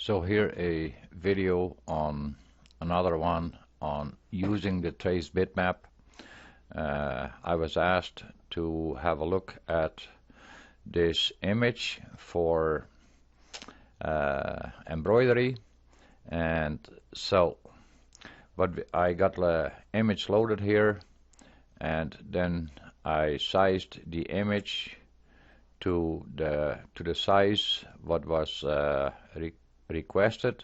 So here a video on another one on using the trace bitmap. I was asked to have a look at this image for embroidery, and so I got the image loaded here, and then I sized the image to the size what was requested,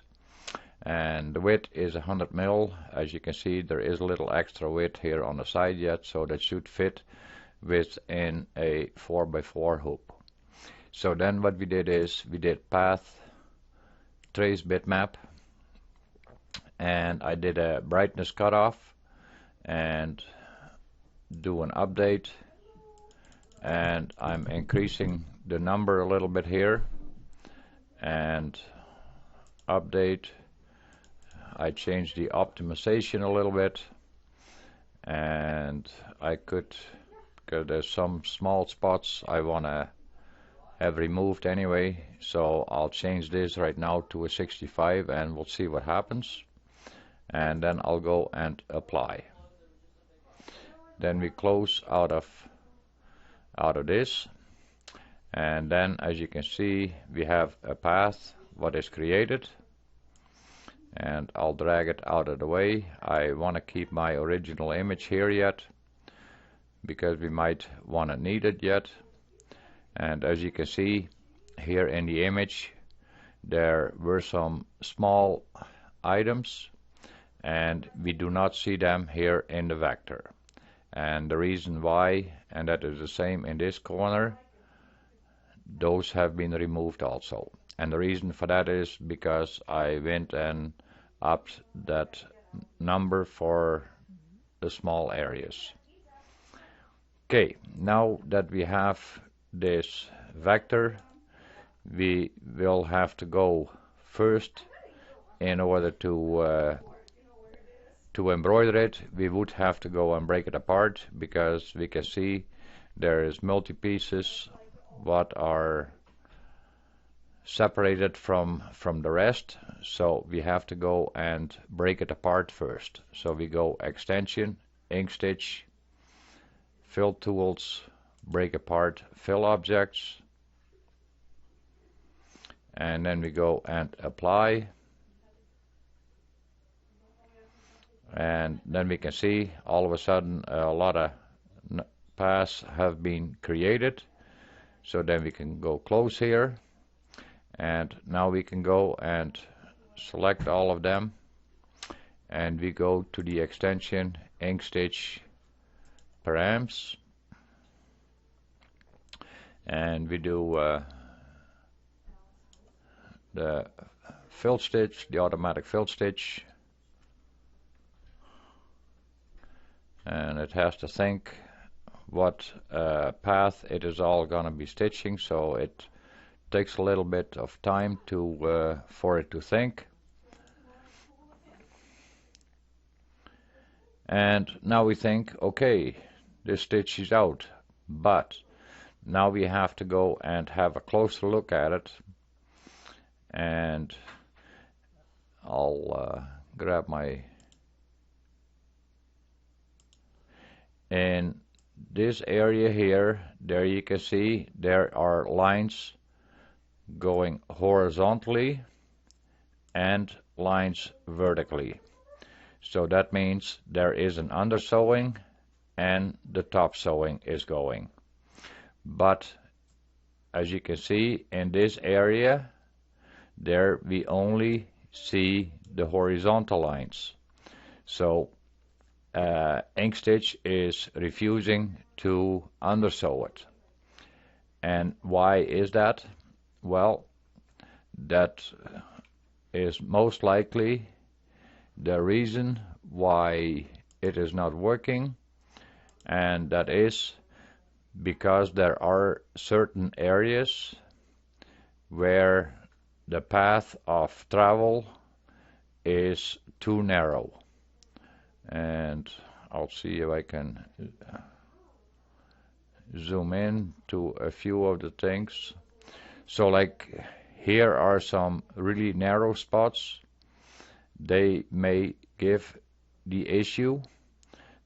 and the width is 100 mil. As you can see, there is a little extra width here on the side yet, so that should fit within a 4x4 hoop. So then what we did is we did path trace bitmap, and I did a brightness cutoff and do an update, and I'm increasing the number a little bit here, and update. I changed the optimization a little bit, and because there's some small spots I want to have removed anyway, so I'll change this right now to a 65 and we'll see what happens, and then I'll go and apply. Then we close out of this, and then as you can see we have a path what is created, and I'll drag it out of the way. I want to keep my original image here yet because we might want to need it yet. And as you can see here in the image, there were some small items and we do not see them here in the vector. And the reason why, and that is the same in this corner, those have been removed also. And the reason for that is because I went and upped that number for the small areas. Okay, now that we have this vector, we will have to go first in order to embroider it. We would have to go and break it apart because we can see there is multi pieces what are separated from the rest, so we have to go and break it apart first. So we go extension, ink stitch, fill tools, break apart fill objects, and then we go and apply, and then we can see all of a sudden a lot of paths have been created. So then we can go close here, and now we can go and select all of them, and we go to the extension ink stitch params, and we do the fill stitch, the automatic fill stitch, and it has to think what path it is all gonna be stitching, so it takes a little bit of time to for it to think. And now we think, okay, this stitch is out, but now we have to go and have a closer look at it, and I'll grab my, in this area here, there you can see there are lines going horizontally and lines vertically. So that means there is an under sewing and the top sewing is going. But as you can see in this area, there we only see the horizontal lines. So ink stitch is refusing to undersew it. And why is that? Well, that is most likely the reason why it is not working, and that is because there are certain areas where the path of travel is too narrow. And I'll see if I can zoom in to a few of the things. So like here are some really narrow spots. They may give the issue.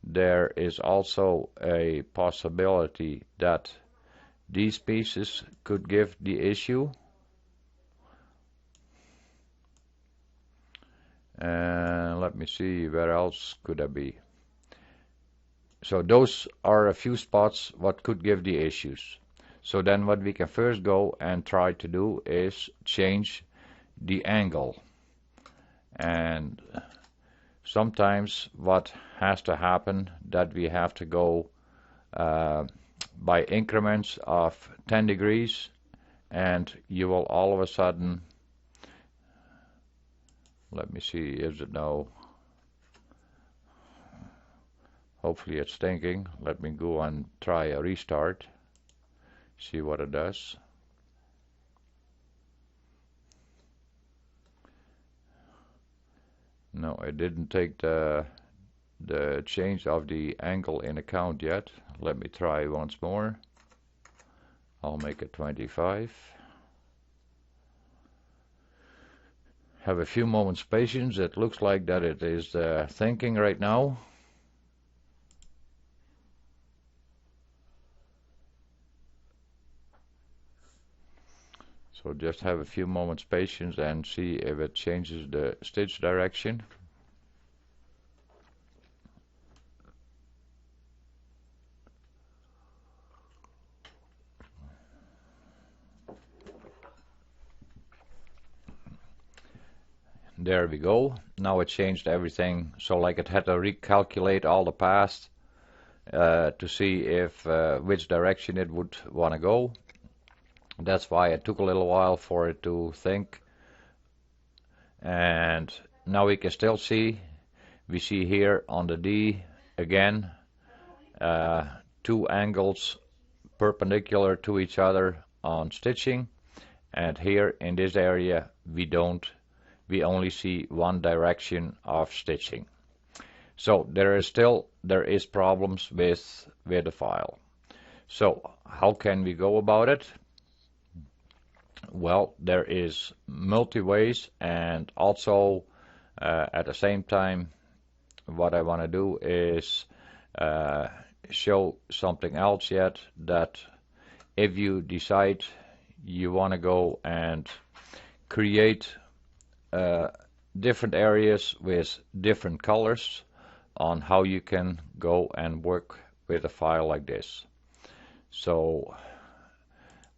There is also a possibility that these pieces could give the issue. And let me see, where else could I be? So those are a few spots what could give the issues. So then what we can first go and try to do is change the angle. And sometimes what has to happen that we have to go by increments of 10 degrees, and you will all of a sudden, let me see, is it now? Hopefully it's thinking. Let me go and try a restart, see what it does. No, it didn't take the change of the angle in account yet. Let me try once more. I'll make it 25. Have a few moments patience. It looks like that it is thinking right now. So just have a few moments patience and see if it changes the stitch direction. There we go. Now it changed everything, so like it had to recalculate all the paths to see if which direction it would want to go. That's why it took a little while for it to think. And now we can still see, we see here on the D again, two angles perpendicular to each other on stitching, and here in this area we only see one direction of stitching. So there is problems with the file. So how can we go about it? Well, there is multi ways, and also at the same time what I want to do is show something else yet, that if you decide you want to go and create different areas with different colors, on how you can go and work with a file like this. So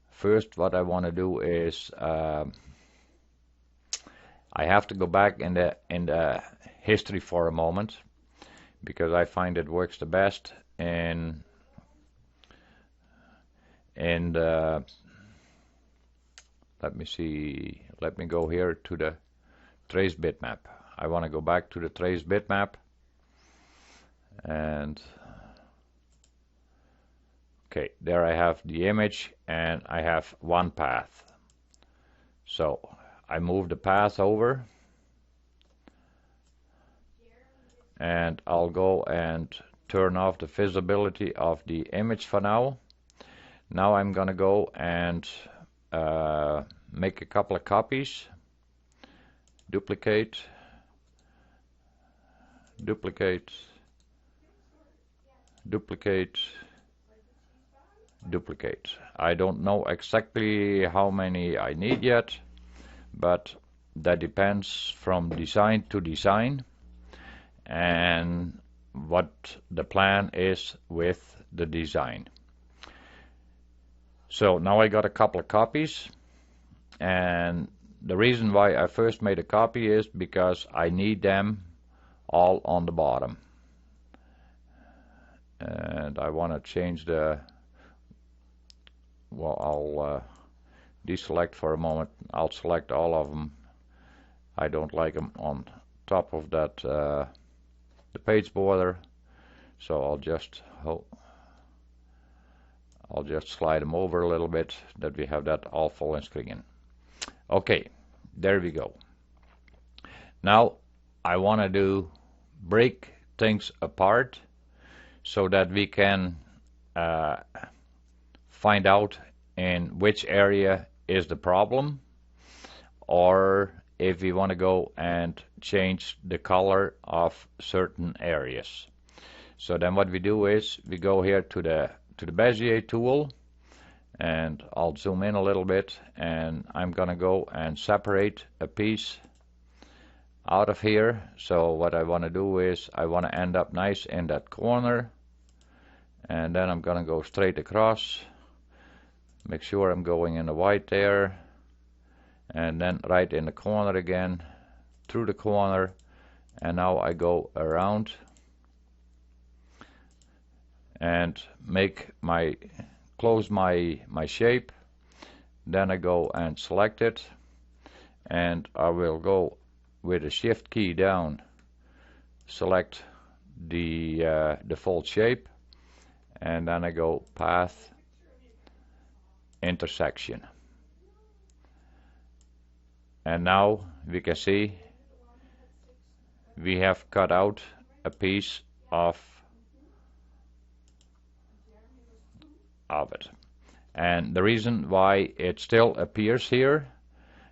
first what I want to do is I have to go back in the history for a moment, because I find it works the best in let me see, let me go here to the trace bitmap. I want to go back to the trace bitmap, and okay, there I have the image and I have one path. So I move the path over, and I'll go and turn off the visibility of the image for now. Now I'm gonna go and make a couple of copies. Duplicate, duplicate, duplicate, duplicate. I don't know exactly how many I need yet, but that depends from design to design and what the plan is with the design. So now I got a couple of copies, and the reason why I first made a copy is because I need them all on the bottom. And I want to change the, well, I'll deselect for a moment. I'll select all of them. I don't like them on top of that the page border, so I'll just slide them over a little bit, that we have that all full screen. Okay, there we go. Now I want to break things apart so that we can find out in which area is the problem, or if we want to go and change the color of certain areas. So then what we do is we go here to the Bezier tool, and I'll zoom in a little bit, and I'm gonna go and separate a piece out of here. So what I want to do is I want to end up nice in that corner, and then I'm gonna go straight across, make sure I'm going in the white there, and then right in the corner again, through the corner, and now I go around and close my shape. Then I go and select it, and I will go with the shift key down, select the default shape, and then I go path, intersection. And now we can see we have cut out a piece of it. And the reason why it still appears here,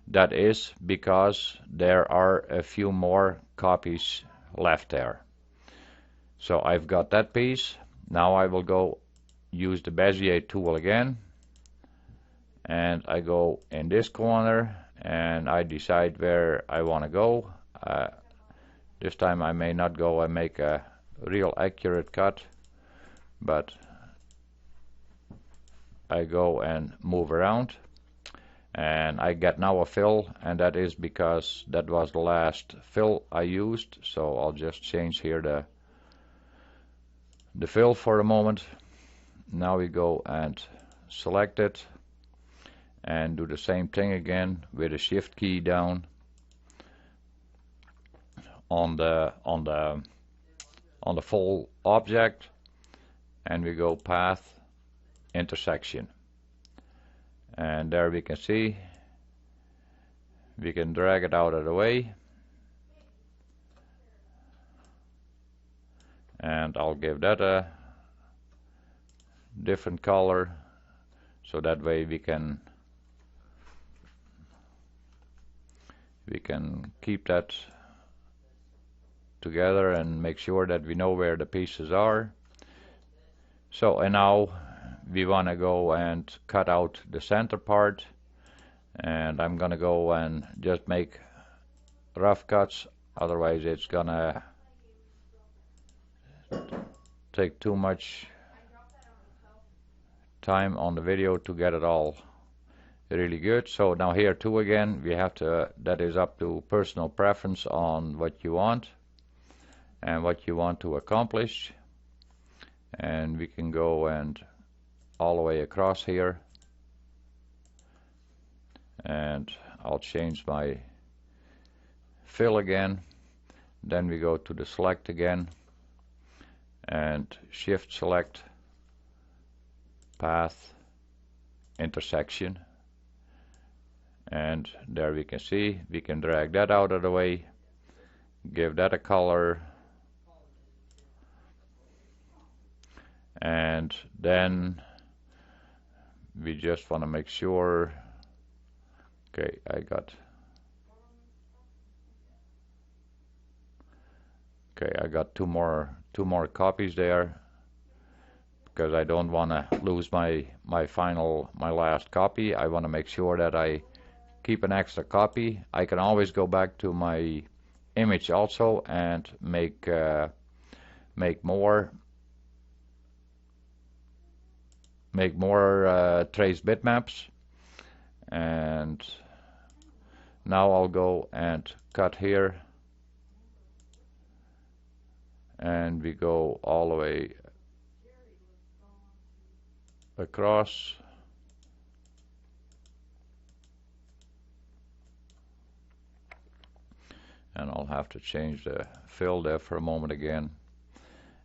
that is because there are a few more copies left there. So I've got that piece. Now I will go use the Bezier tool again, and I go in this corner and I decide where I want to go. This time I may not go and make a real accurate cut, but I go and move around, and I get now a fill, and that is because that was the last fill I used. So I'll just change here the fill for a moment. Now we go and select it and do the same thing again with the shift key down on the full object, and we go path, intersection, and there we can see we can drag it out of the way, and I'll give that a different color, so that way we can keep that together and make sure that we know where the pieces are. So, and now we want to go and cut out the center part, and I'm gonna go and just make rough cuts, otherwise it's gonna take too much time on the video to get it all really good. So now here too again we have to, that is up to personal preference on what you want and what you want to accomplish, and we can go and all the way across here, and I'll change my fill again. Then we go to the select again and shift select, path, intersection, and there we can see we can drag that out of the way, give that a color, and then we just want to make sure, okay, I got two more copies there, because I don't want to lose my last copy. I want to make sure that I keep an extra copy. I can always go back to my image also and make more trace bitmaps. And now I'll go and cut here, and we go all the way across, and I'll have to change the fill there for a moment again.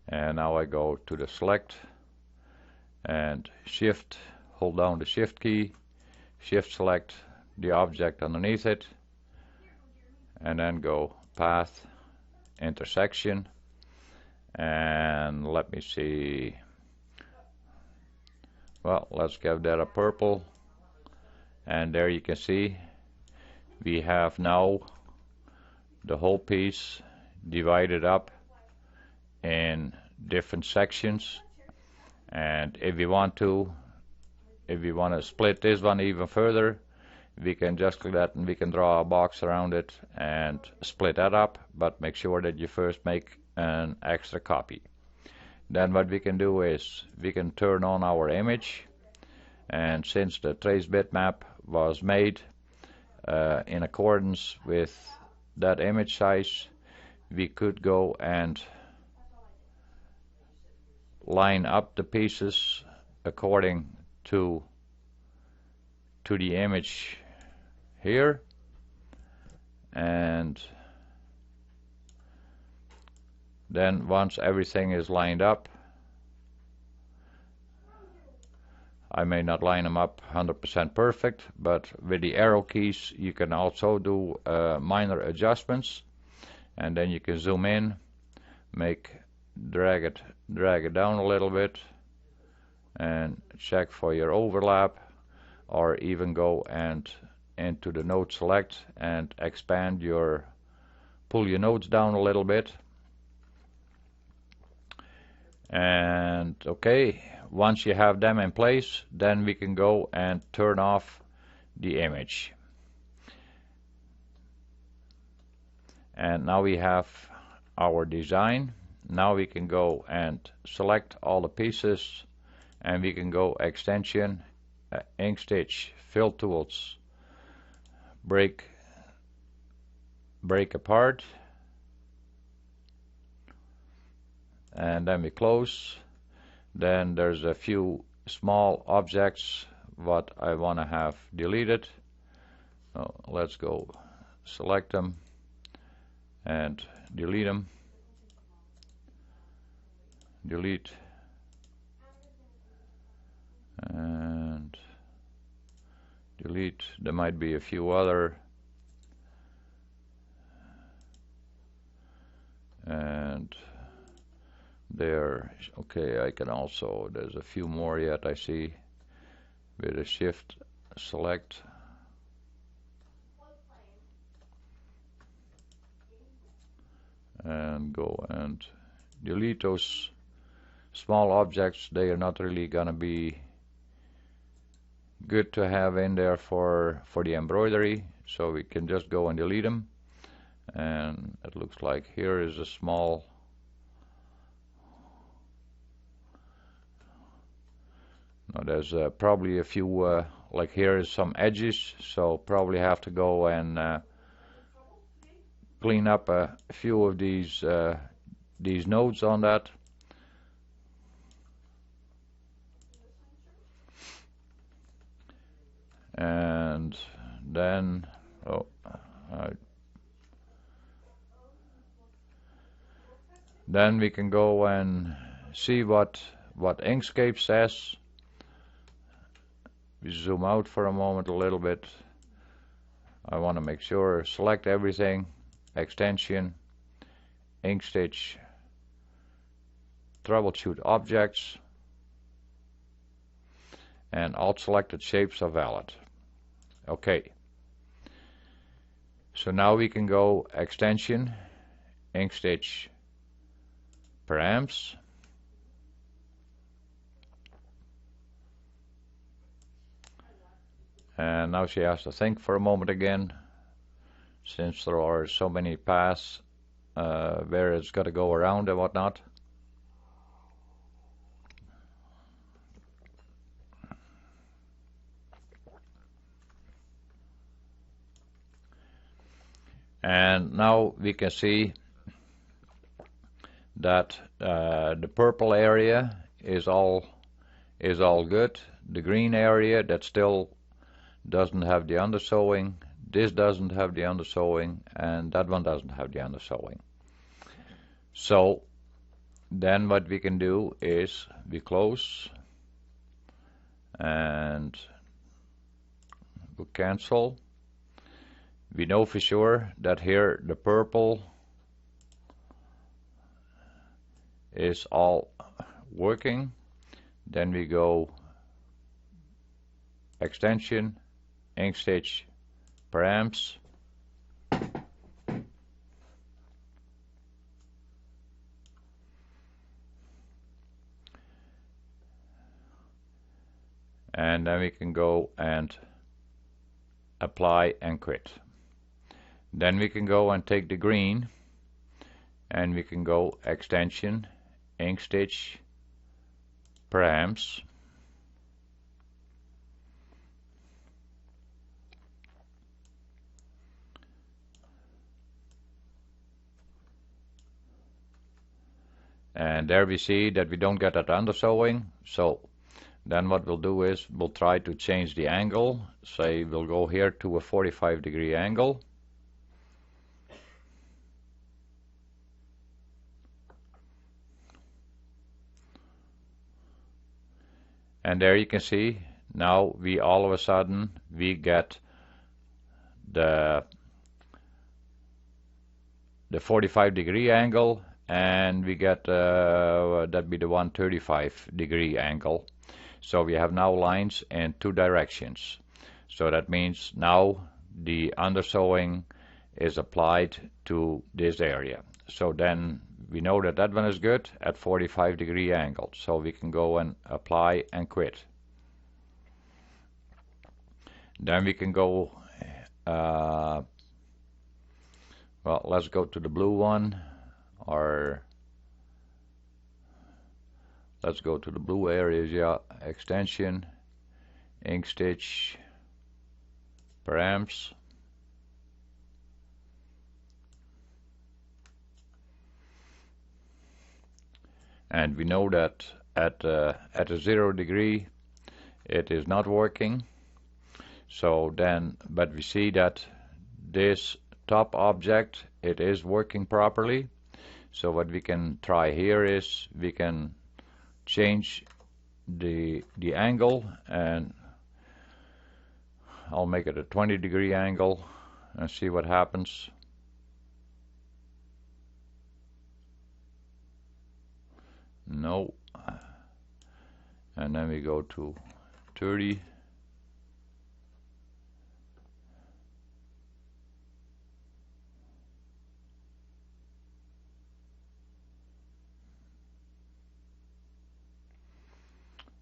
And now I go to the select and shift, hold down the shift key, shift select the object underneath it, and then go path, intersection, and let me see, well, let's give that a purple, and there you can see we have now the whole piece divided up in different sections, and if we want to split this one even further, we can just click that and we can draw a box around it and split that up, but make sure that you first make an extra copy. Then what we can do is we can turn on our image, and since the trace bitmap was made in accordance with that image size, we could go and line up the pieces according to the image here, and then once everything is lined up, I may not line them up 100% perfect, but with the arrow keys you can also do minor adjustments, and then you can zoom in, drag it down a little bit and check for your overlap, or even go and into the node select and pull your nodes down a little bit. And okay, once you have them in place, then we can go and turn off the image. And now we have our design. Now we can go and select all the pieces, and we can go extension, ink stitch, fill tools, break apart, and then we close. Then there's a few small objects what I want to have deleted. Let's go select them and delete them. Delete and delete. There might be a few other, and there. Okay, I can also, there's a few more yet I see. With a shift select, and go and delete those small objects. They are not really gonna be good to have in there for the embroidery, so we can just go and delete them. And it looks like here is a small, no, there's probably a few, like here is some edges, so probably have to go and clean up a few of these nodes on that. And then then we can go and see what Inkscape says. We zoom out for a moment a little bit. I want to make sure, select everything, extension, ink stitch, troubleshoot objects, and all selected shapes are valid. Okay, so now we can go extension, ink stitch, params, and now she has to think for a moment again, since there are so many paths where it's got to go around and whatnot. And now we can see that the purple area is all good. The green area that still doesn't have the undersewing, this doesn't have the undersewing, and that one doesn't have the undersewing. So then what we can do is we close and we cancel. We know for sure that here the purple is all working. Then we go extension, ink stitch, params, and then we can go and apply and quit. Then we can go and take the green and we can go extension, ink stitch, params, and there we see that we don't get that undersewing. So then what we'll do is we'll try to change the angle. Say we'll go here to a 45-degree angle. And there you can see now we all of a sudden we get the 45-degree angle, and we get that be the 135-degree angle. So we have now lines in two directions. So that means now the undersewing is applied to this area. So then we know that that one is good at 45-degree angle. So we can go and apply and quit. Then we can go, well, let's go to the blue one, or let's go to the blue areas, yeah, extension, ink stitch, params, and we know that at a 0 degree it is not working. So then, but we see that this top object, it is working properly. So what we can try here is we can change the angle, and I'll make it a 20-degree angle and see what happens. No. And then we go to 30.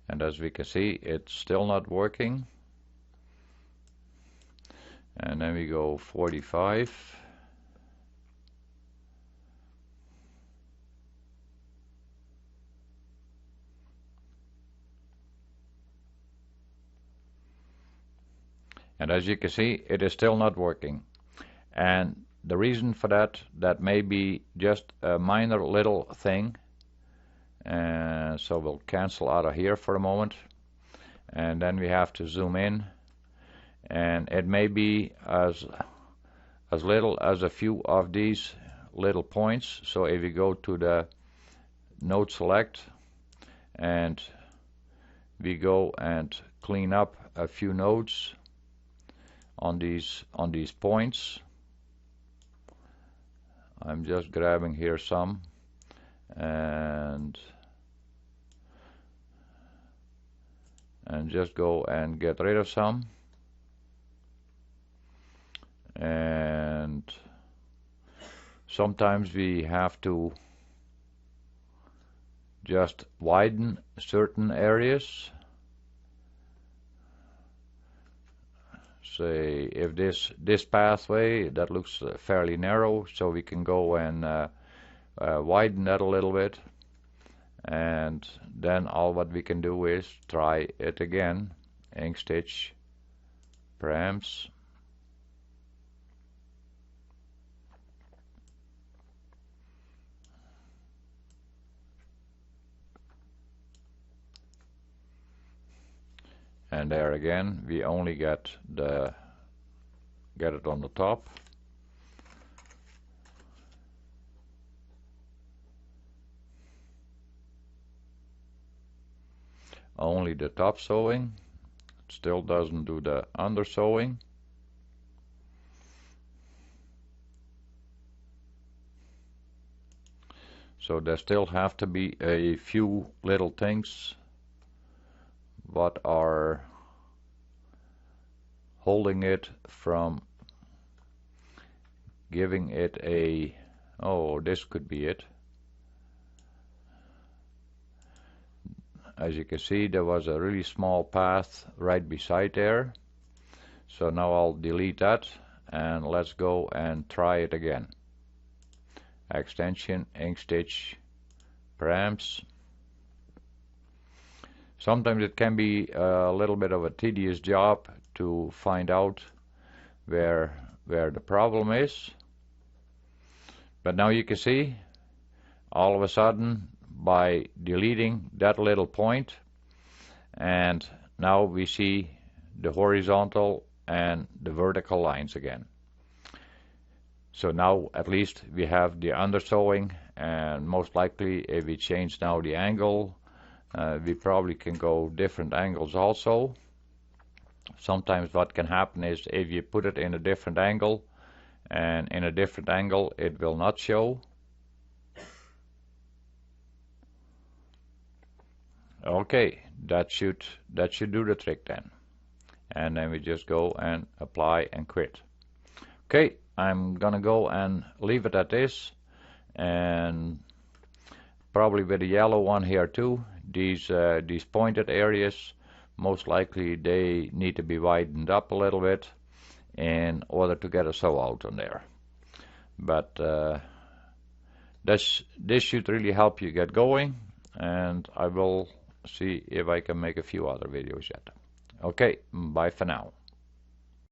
And as we can see, it's still not working. And then we go 45. And as you can see, it is still not working. And the reason for that, that may be just a minor little thing. And so we'll cancel out of here for a moment, and then we have to zoom in, and it may be as little as a few of these little points. So if we go to the node select and we go and clean up a few nodes on these points, I'm just grabbing here some and just go and get rid of some, and sometimes we have to just widen certain areas. Say if this pathway that looks fairly narrow, so we can go and widen that a little bit, and then all what we can do is try it again, ink stitch, params, and there again we only get it on the top. Only the top sewing, it still doesn't do the under sewing. So there still have to be a few little things what are holding it from giving it a, oh, this could be it, as you can see, there was a really small path right beside there. So now I'll delete that, and let's go and try it again. Extension, ink stitch, params. Sometimes it can be a little bit of a tedious job to find out where the problem is. But now you can see, all of a sudden, by deleting that little point, and now we see the horizontal and the vertical lines again. So now at least we have the undersewing, and most likely if we change now the angle, we probably can go different angles also. Sometimes what can happen is if you put it in a different angle, and in a different angle it will not show. Okay, that should do the trick then. And then we just go and apply and quit. Okay, I'm gonna go and leave it at this, and probably with a yellow one here too. These pointed areas, most likely they need to be widened up a little bit in order to get a sew out on there. But this should really help you get going, and I will see if I can make a few other videos yet. Okay, bye for now.